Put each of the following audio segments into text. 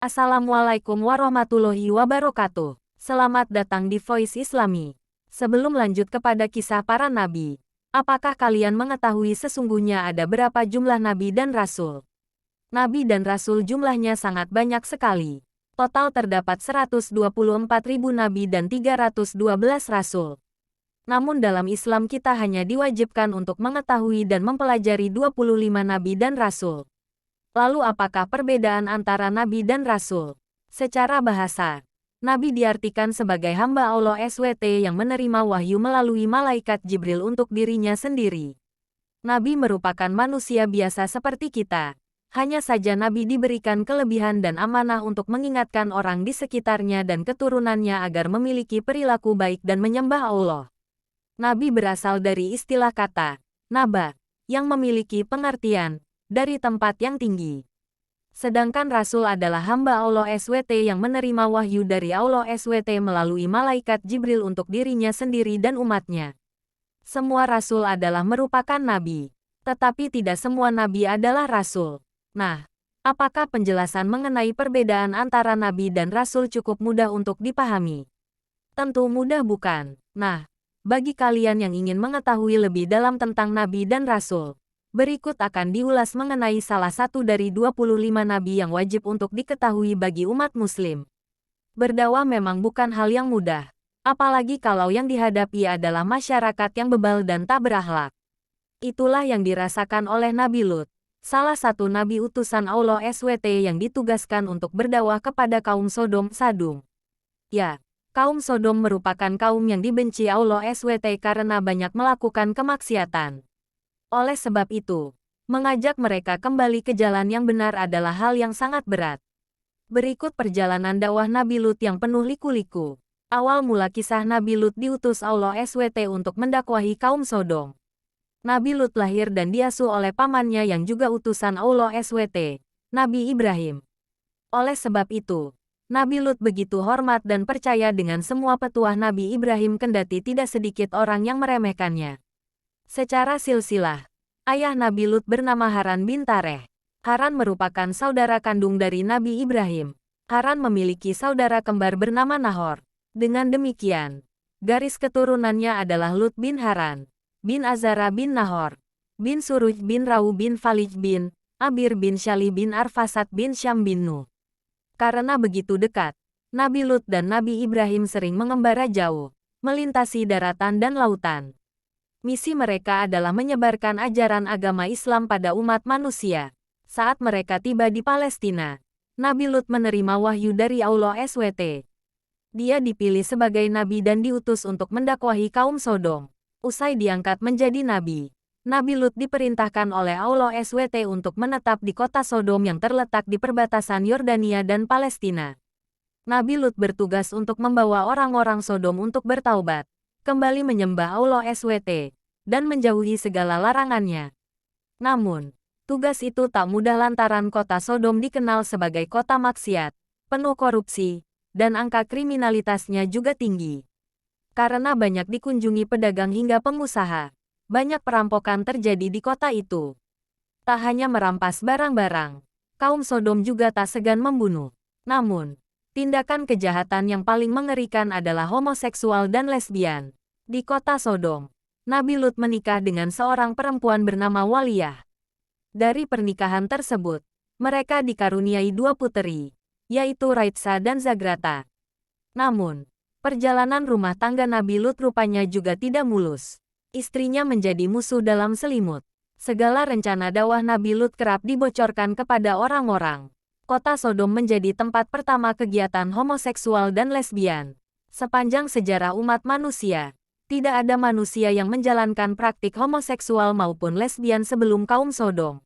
Assalamualaikum warahmatullahi wabarakatuh. Selamat datang di Voice Islami. Sebelum lanjut kepada kisah para nabi, apakah kalian mengetahui sesungguhnya ada berapa jumlah nabi dan rasul? Nabi dan rasul jumlahnya sangat banyak sekali. Total terdapat 124.000 nabi dan 312 rasul. Namun dalam Islam kita hanya diwajibkan untuk mengetahui dan mempelajari 25 nabi dan rasul. Lalu apakah perbedaan antara nabi dan rasul? Secara bahasa, nabi diartikan sebagai hamba Allah SWT yang menerima wahyu melalui malaikat Jibril untuk dirinya sendiri. Nabi merupakan manusia biasa seperti kita. Hanya saja nabi diberikan kelebihan dan amanah untuk mengingatkan orang di sekitarnya dan keturunannya agar memiliki perilaku baik dan menyembah Allah. Nabi berasal dari istilah kata naba, yang memiliki pengertian dari tempat yang tinggi. Sedangkan Rasul adalah hamba Allah SWT yang menerima wahyu dari Allah SWT melalui malaikat Jibril untuk dirinya sendiri dan umatnya. Semua Rasul adalah merupakan nabi, tetapi tidak semua nabi adalah Rasul. Nah, apakah penjelasan mengenai perbedaan antara nabi dan Rasul cukup mudah untuk dipahami? Tentu mudah bukan? Nah, bagi kalian yang ingin mengetahui lebih dalam tentang nabi dan Rasul, berikut akan diulas mengenai salah satu dari 25 nabi yang wajib untuk diketahui bagi umat muslim. Berdakwah memang bukan hal yang mudah, apalagi kalau yang dihadapi adalah masyarakat yang bebal dan tak berakhlak. Itulah yang dirasakan oleh Nabi Lut, salah satu nabi utusan Allah SWT yang ditugaskan untuk berdakwah kepada kaum Sodom Sadum. Ya, kaum Sodom merupakan kaum yang dibenci Allah SWT karena banyak melakukan kemaksiatan. Oleh sebab itu, mengajak mereka kembali ke jalan yang benar adalah hal yang sangat berat. Berikut perjalanan dakwah Nabi Lut yang penuh liku-liku. Awal mula kisah Nabi Lut diutus Allah SWT untuk mendakwahi kaum Sodom. Nabi Lut lahir dan diasuh oleh pamannya yang juga utusan Allah SWT, Nabi Ibrahim. Oleh sebab itu, Nabi Lut begitu hormat dan percaya dengan semua petuah Nabi Ibrahim kendati tidak sedikit orang yang meremehkannya. Secara silsilah, ayah Nabi Lut bernama Haran bin Tareh. Haran merupakan saudara kandung dari Nabi Ibrahim. Haran memiliki saudara kembar bernama Nahor. Dengan demikian, garis keturunannya adalah Lut bin Haran, bin Azara bin Nahor, bin Suruj bin Rau bin Falij bin Abir bin Syalih bin Arfasat bin Syam bin Nuh. Karena begitu dekat, Nabi Lut dan Nabi Ibrahim sering mengembara jauh, melintasi daratan dan lautan. Misi mereka adalah menyebarkan ajaran agama Islam pada umat manusia. Saat mereka tiba di Palestina, Nabi Lut menerima wahyu dari Allah SWT. Dia dipilih sebagai nabi dan diutus untuk mendakwahi kaum Sodom. Usai diangkat menjadi nabi, Nabi Lut diperintahkan oleh Allah SWT untuk menetap di kota Sodom yang terletak di perbatasan Yordania dan Palestina. Nabi Lut bertugas untuk membawa orang-orang Sodom untuk bertaubat, kembali menyembah Allah SWT, dan menjauhi segala larangannya. Namun, tugas itu tak mudah lantaran kota Sodom dikenal sebagai kota maksiat, penuh korupsi, dan angka kriminalitasnya juga tinggi. Karena banyak dikunjungi pedagang hingga pengusaha, banyak perampokan terjadi di kota itu. Tak hanya merampas barang-barang, kaum Sodom juga tak segan membunuh. Namun, tindakan kejahatan yang paling mengerikan adalah homoseksual dan lesbian. Di kota Sodom, Nabi Lut menikah dengan seorang perempuan bernama Waliyah. Dari pernikahan tersebut, mereka dikaruniai dua puteri, yaitu Raitsa dan Zagrata. Namun, perjalanan rumah tangga Nabi Lut rupanya juga tidak mulus. Istrinya menjadi musuh dalam selimut. Segala rencana dakwah Nabi Lut kerap dibocorkan kepada orang-orang. Kota Sodom menjadi tempat pertama kegiatan homoseksual dan lesbian. Sepanjang sejarah umat manusia, tidak ada manusia yang menjalankan praktik homoseksual maupun lesbian sebelum kaum Sodom.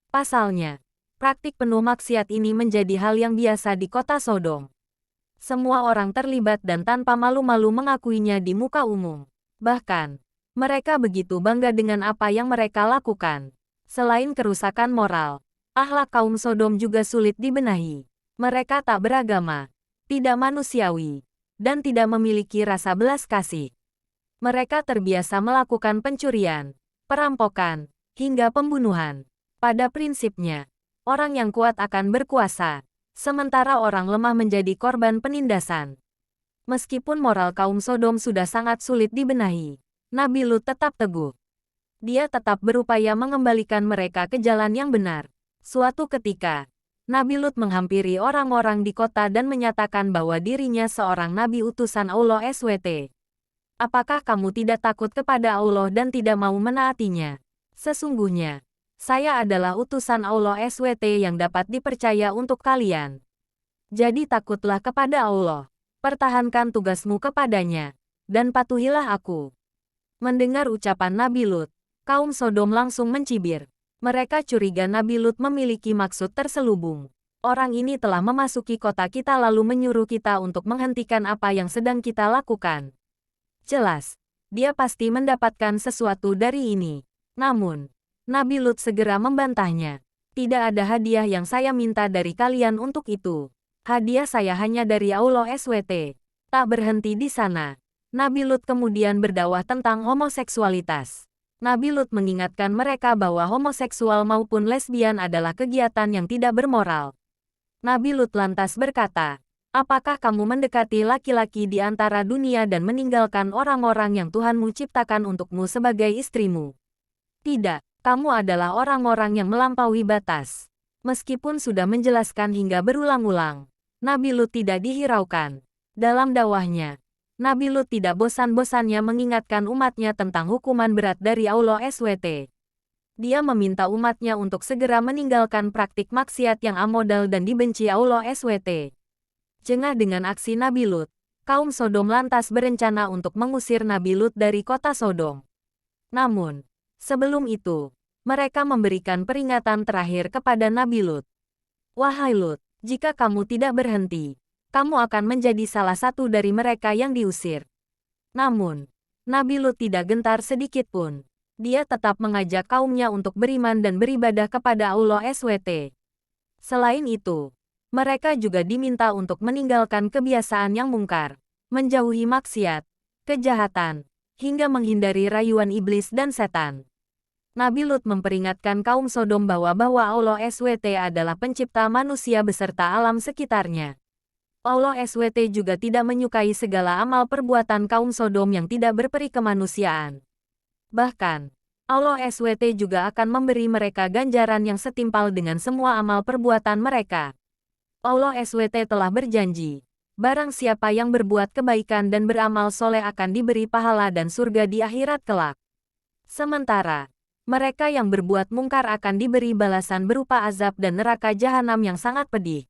Pasalnya, praktik penuh maksiat ini menjadi hal yang biasa di kota Sodom. Semua orang terlibat dan tanpa malu-malu mengakuinya di muka umum. Bahkan, mereka begitu bangga dengan apa yang mereka lakukan. Selain kerusakan moral, akhlak kaum Sodom juga sulit dibenahi. Mereka tak beragama, tidak manusiawi, dan tidak memiliki rasa belas kasih. Mereka terbiasa melakukan pencurian, perampokan, hingga pembunuhan. Pada prinsipnya, orang yang kuat akan berkuasa, sementara orang lemah menjadi korban penindasan. Meskipun moral kaum Sodom sudah sangat sulit dibenahi, Nabi Lut tetap teguh. Dia tetap berupaya mengembalikan mereka ke jalan yang benar. Suatu ketika, Nabi Lut menghampiri orang-orang di kota dan menyatakan bahwa dirinya seorang nabi utusan Allah SWT. Apakah kamu tidak takut kepada Allah dan tidak mau menaatinya? Sesungguhnya, saya adalah utusan Allah SWT yang dapat dipercaya untuk kalian. Jadi takutlah kepada Allah, pertahankan tugasmu kepadanya, dan patuhilah aku. Mendengar ucapan Nabi Lut, kaum Sodom langsung mencibir. Mereka curiga Nabi Lut memiliki maksud terselubung. Orang ini telah memasuki kota kita lalu menyuruh kita untuk menghentikan apa yang sedang kita lakukan. Jelas, dia pasti mendapatkan sesuatu dari ini. Namun, Nabi Lut segera membantahnya. Tidak ada hadiah yang saya minta dari kalian untuk itu. Hadiah saya hanya dari Allah SWT. Tak berhenti di sana. Nabi Lut kemudian berdakwah tentang homoseksualitas. Nabi Lut mengingatkan mereka bahwa homoseksual maupun lesbian adalah kegiatan yang tidak bermoral. Nabi Lut lantas berkata, apakah kamu mendekati laki-laki di antara dunia dan meninggalkan orang-orang yang Tuhanmu ciptakan untukmu sebagai istrimu? Tidak, kamu adalah orang-orang yang melampaui batas. Meskipun sudah menjelaskan hingga berulang-ulang, Nabi Lut tidak dihiraukan. Dalam dakwahnya, Nabi Lut tidak bosan-bosannya mengingatkan umatnya tentang hukuman berat dari Allah SWT. Dia meminta umatnya untuk segera meninggalkan praktik maksiat yang amodal dan dibenci Allah SWT. Jengah dengan aksi Nabi Lut, kaum Sodom lantas berencana untuk mengusir Nabi Lut dari kota Sodom. Namun, sebelum itu, mereka memberikan peringatan terakhir kepada Nabi Lut. Wahai Lut, jika kamu tidak berhenti, kamu akan menjadi salah satu dari mereka yang diusir. Namun, Nabi Lut tidak gentar sedikit pun. Dia tetap mengajak kaumnya untuk beriman dan beribadah kepada Allah SWT. Selain itu, mereka juga diminta untuk meninggalkan kebiasaan yang mungkar, menjauhi maksiat, kejahatan, hingga menghindari rayuan iblis dan setan. Nabi Lut memperingatkan kaum Sodom bahwa Allah SWT adalah pencipta manusia beserta alam sekitarnya. Allah SWT juga tidak menyukai segala amal perbuatan kaum Sodom yang tidak berperi kemanusiaan. Bahkan, Allah SWT juga akan memberi mereka ganjaran yang setimpal dengan semua amal perbuatan mereka. Allah SWT telah berjanji, barang siapa yang berbuat kebaikan dan beramal soleh akan diberi pahala dan surga di akhirat kelak. Sementara, mereka yang berbuat mungkar akan diberi balasan berupa azab dan neraka jahanam yang sangat pedih.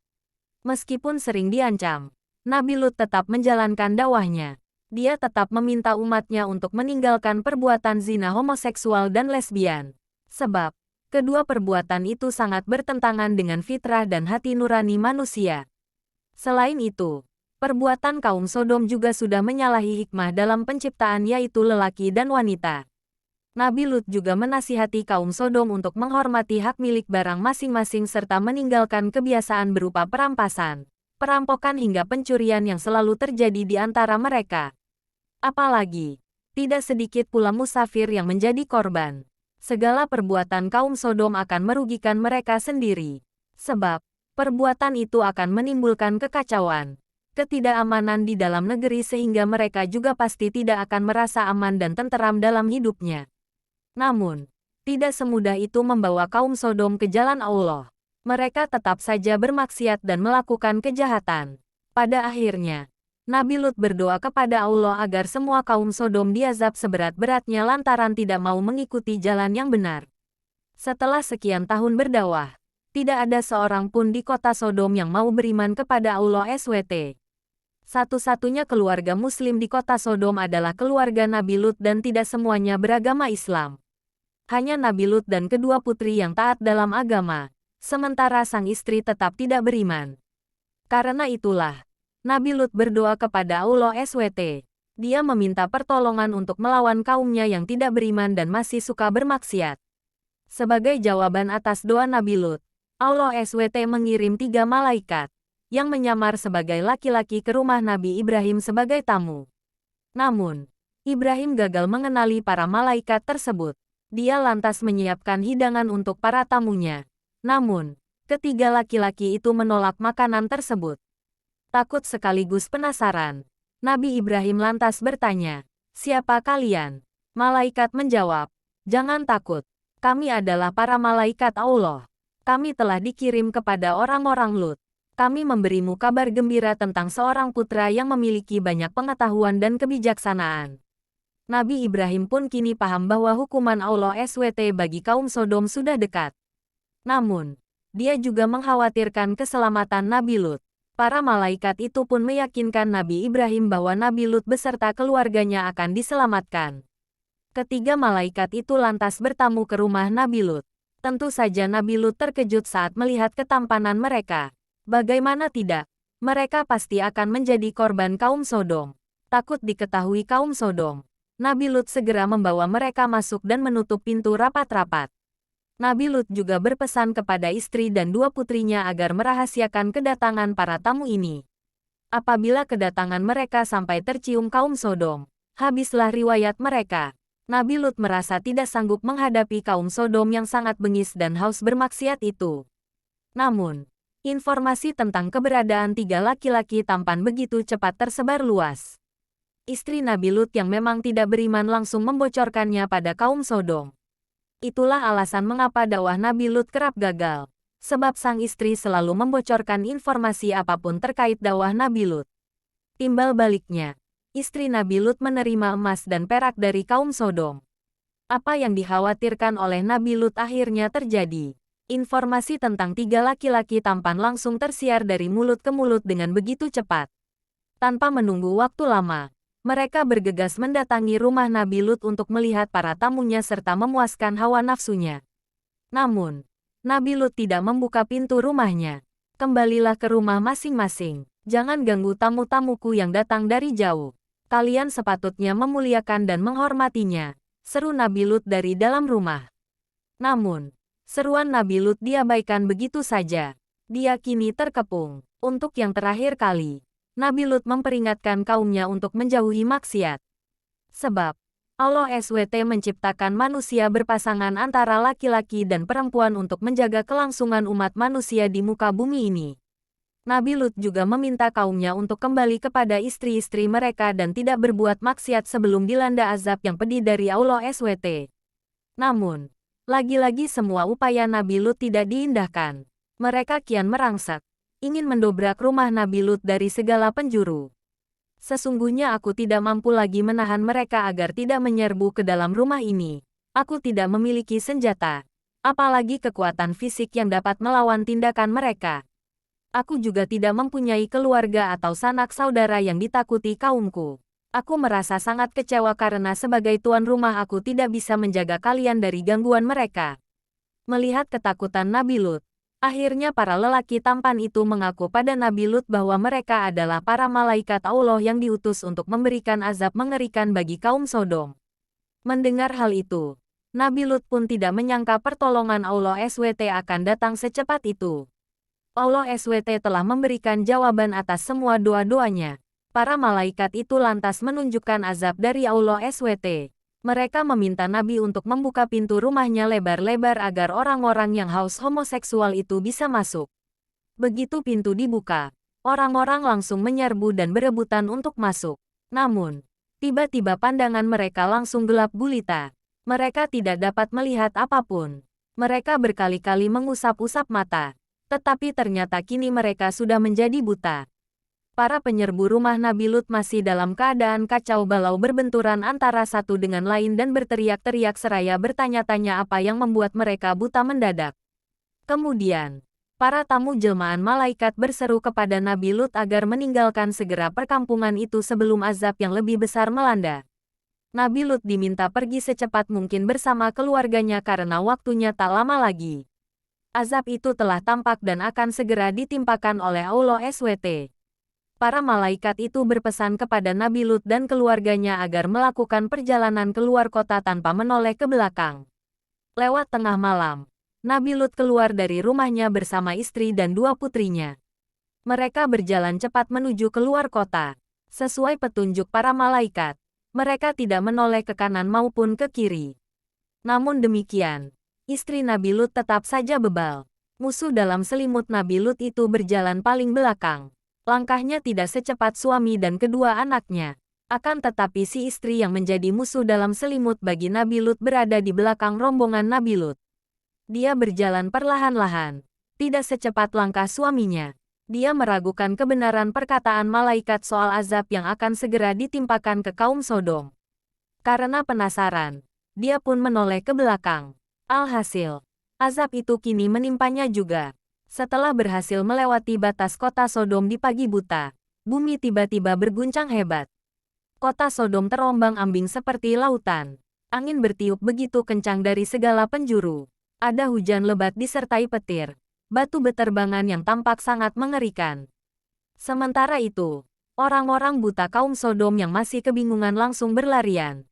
Meskipun sering diancam, Nabi Lut tetap menjalankan dakwahnya. Dia tetap meminta umatnya untuk meninggalkan perbuatan zina homoseksual dan lesbian. Sebab, kedua perbuatan itu sangat bertentangan dengan fitrah dan hati nurani manusia. Selain itu, perbuatan kaum Sodom juga sudah menyalahi hikmah dalam penciptaan yaitu lelaki dan wanita. Nabi Lut juga menasihati kaum Sodom untuk menghormati hak milik barang masing-masing serta meninggalkan kebiasaan berupa perampasan, perampokan hingga pencurian yang selalu terjadi di antara mereka. Apalagi, tidak sedikit pula musafir yang menjadi korban. Segala perbuatan kaum Sodom akan merugikan mereka sendiri. Sebab, perbuatan itu akan menimbulkan kekacauan, ketidakamanan di dalam negeri sehingga mereka juga pasti tidak akan merasa aman dan tenteram dalam hidupnya. Namun, tidak semudah itu membawa kaum Sodom ke jalan Allah. Mereka tetap saja bermaksiat dan melakukan kejahatan. Pada akhirnya, Nabi Lut berdoa kepada Allah agar semua kaum Sodom diazab seberat-beratnya lantaran tidak mau mengikuti jalan yang benar. Setelah sekian tahun berdakwah, tidak ada seorang pun di kota Sodom yang mau beriman kepada Allah SWT. Satu-satunya keluarga Muslim di kota Sodom adalah keluarga Nabi Lut dan tidak semuanya beragama Islam. Hanya Nabi Lut dan kedua putri yang taat dalam agama, sementara sang istri tetap tidak beriman. Karena itulah, Nabi Lut berdoa kepada Allah SWT. Dia meminta pertolongan untuk melawan kaumnya yang tidak beriman dan masih suka bermaksiat. Sebagai jawaban atas doa Nabi Lut, Allah SWT mengirim 3 malaikat yang menyamar sebagai laki-laki ke rumah Nabi Ibrahim sebagai tamu. Namun, Ibrahim gagal mengenali para malaikat tersebut. Dia lantas menyiapkan hidangan untuk para tamunya. Namun, Ketiga laki-laki itu menolak makanan tersebut. Takut sekaligus penasaran, Nabi Ibrahim lantas bertanya, "Siapa kalian?" Malaikat menjawab, "Jangan takut. Kami adalah para malaikat Allah. Kami telah dikirim kepada orang-orang Lut. Kami memberimu kabar gembira tentang seorang putra yang memiliki banyak pengetahuan dan kebijaksanaan." Nabi Ibrahim pun kini paham bahwa hukuman Allah SWT bagi kaum Sodom sudah dekat. Namun, dia juga mengkhawatirkan keselamatan Nabi Lut. Para malaikat itu pun meyakinkan Nabi Ibrahim bahwa Nabi Lut beserta keluarganya akan diselamatkan. Ketiga malaikat itu lantas bertamu ke rumah Nabi Lut. Tentu saja Nabi Lut terkejut saat melihat ketampanan mereka. Bagaimana tidak? Mereka pasti akan menjadi korban kaum Sodom. Takut diketahui kaum Sodom, Nabi Lut segera membawa mereka masuk dan menutup pintu rapat-rapat. Nabi Lut juga berpesan kepada istri dan dua putrinya agar merahasiakan kedatangan para tamu ini. Apabila kedatangan mereka sampai tercium kaum Sodom, habislah riwayat mereka. Nabi Lut merasa tidak sanggup menghadapi kaum Sodom yang sangat bengis dan haus bermaksiat itu. Namun, informasi tentang keberadaan tiga laki-laki tampan begitu cepat tersebar luas. Istri Nabi Lut yang memang tidak beriman langsung membocorkannya pada kaum Sodom. Itulah alasan mengapa dakwah Nabi Lut kerap gagal, sebab sang istri selalu membocorkan informasi apapun terkait dakwah Nabi Lut. Timbal baliknya, istri Nabi Lut menerima emas dan perak dari kaum Sodom. Apa yang dikhawatirkan oleh Nabi Lut akhirnya terjadi. Informasi tentang tiga laki-laki tampan langsung tersiar dari mulut ke mulut dengan begitu cepat. Tanpa menunggu waktu lama, mereka bergegas mendatangi rumah Nabi Lut untuk melihat para tamunya serta memuaskan hawa nafsunya. Namun, Nabi Lut tidak membuka pintu rumahnya. "Kembalilah ke rumah masing-masing. Jangan ganggu tamu-tamuku yang datang dari jauh. Kalian sepatutnya memuliakan dan menghormatinya," seru Nabi Lut dari dalam rumah. Namun, seruan Nabi Lut diabaikan begitu saja. Dia kini terkepung. Untuk yang terakhir kali, Nabi Lut memperingatkan kaumnya untuk menjauhi maksiat. Sebab, Allah SWT menciptakan manusia berpasangan antara laki-laki dan perempuan untuk menjaga kelangsungan umat manusia di muka bumi ini. Nabi Lut juga meminta kaumnya untuk kembali kepada istri-istri mereka dan tidak berbuat maksiat sebelum dilanda azab yang pedih dari Allah SWT. Namun, lagi-lagi semua upaya Nabi Lut tidak diindahkan. Mereka kian merangsek, ingin mendobrak rumah Nabi Lut dari segala penjuru. "Sesungguhnya aku tidak mampu lagi menahan mereka agar tidak menyerbu ke dalam rumah ini. Aku tidak memiliki senjata, apalagi kekuatan fisik yang dapat melawan tindakan mereka. Aku juga tidak mempunyai keluarga atau sanak saudara yang ditakuti kaumku. Aku merasa sangat kecewa karena sebagai tuan rumah aku tidak bisa menjaga kalian dari gangguan mereka." Melihat ketakutan Nabi Lut, akhirnya para lelaki tampan itu mengaku pada Nabi Lut bahwa mereka adalah para malaikat Allah yang diutus untuk memberikan azab mengerikan bagi kaum Sodom. Mendengar hal itu, Nabi Lut pun tidak menyangka pertolongan Allah SWT akan datang secepat itu. Allah SWT telah memberikan jawaban atas semua doa-doanya. Para malaikat itu lantas menunjukkan azab dari Allah SWT. Mereka meminta Nabi untuk membuka pintu rumahnya lebar-lebar agar orang-orang yang haus homoseksual itu bisa masuk. Begitu pintu dibuka, orang-orang langsung menyerbu dan berebutan untuk masuk. Namun, tiba-tiba pandangan mereka langsung gelap gulita. Mereka tidak dapat melihat apapun. Mereka berkali-kali mengusap-usap mata, tetapi ternyata kini mereka sudah menjadi buta. Para penyerbu rumah Nabi Lut masih dalam keadaan kacau balau berbenturan antara satu dengan lain dan berteriak-teriak seraya bertanya-tanya apa yang membuat mereka buta mendadak. Kemudian, para tamu jelmaan malaikat berseru kepada Nabi Lut agar meninggalkan segera perkampungan itu sebelum azab yang lebih besar melanda. Nabi Lut diminta pergi secepat mungkin bersama keluarganya karena waktunya tak lama lagi. Azab itu telah tampak dan akan segera ditimpakan oleh Allah SWT. Para malaikat itu berpesan kepada Nabi Lut dan keluarganya agar melakukan perjalanan keluar kota tanpa menoleh ke belakang. Lewat tengah malam, Nabi Lut keluar dari rumahnya bersama istri dan dua putrinya. Mereka berjalan cepat menuju keluar kota. Sesuai petunjuk para malaikat, mereka tidak menoleh ke kanan maupun ke kiri. Namun demikian, istri Nabi Lut tetap saja bebal. Musuh dalam selimut Nabi Lut itu berjalan paling belakang. Langkahnya tidak secepat suami dan kedua anaknya. Akan tetapi si istri yang menjadi musuh dalam selimut bagi Nabi Lut berada di belakang rombongan Nabi Lut. Dia berjalan perlahan-lahan. Tidak secepat langkah suaminya. Dia meragukan kebenaran perkataan malaikat soal azab yang akan segera ditimpakan ke kaum Sodom. Karena penasaran, dia pun menoleh ke belakang. Alhasil, azab itu kini menimpanya juga. Setelah berhasil melewati batas kota Sodom di pagi buta, bumi tiba-tiba berguncang hebat. Kota Sodom terombang-ambing seperti lautan. Angin bertiup begitu kencang dari segala penjuru. Ada hujan lebat disertai petir. Batu beterbangan yang tampak sangat mengerikan. Sementara itu, orang-orang buta kaum Sodom yang masih kebingungan langsung berlarian.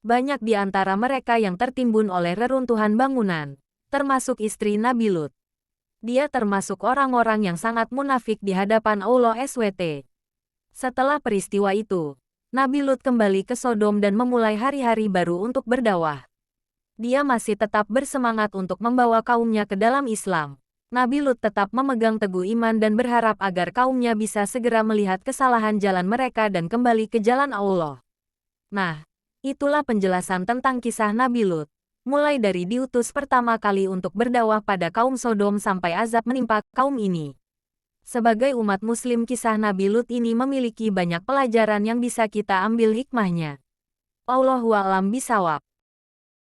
Banyak di antara mereka yang tertimbun oleh reruntuhan bangunan, termasuk istri Nabi Lut. Dia termasuk orang-orang yang sangat munafik di hadapan Allah SWT. Setelah peristiwa itu, Nabi Lut kembali ke Sodom dan memulai hari-hari baru untuk berdakwah. Dia masih tetap bersemangat untuk membawa kaumnya ke dalam Islam. Nabi Lut tetap memegang teguh iman dan berharap agar kaumnya bisa segera melihat kesalahan jalan mereka dan kembali ke jalan Allah. Nah, itulah penjelasan tentang kisah Nabi Lut. Mulai dari diutus pertama kali untuk berdakwah pada kaum Sodom sampai azab menimpa kaum ini. Sebagai umat muslim, kisah Nabi Lut ini memiliki banyak pelajaran yang bisa kita ambil hikmahnya. Wallahu a'lam bishawab.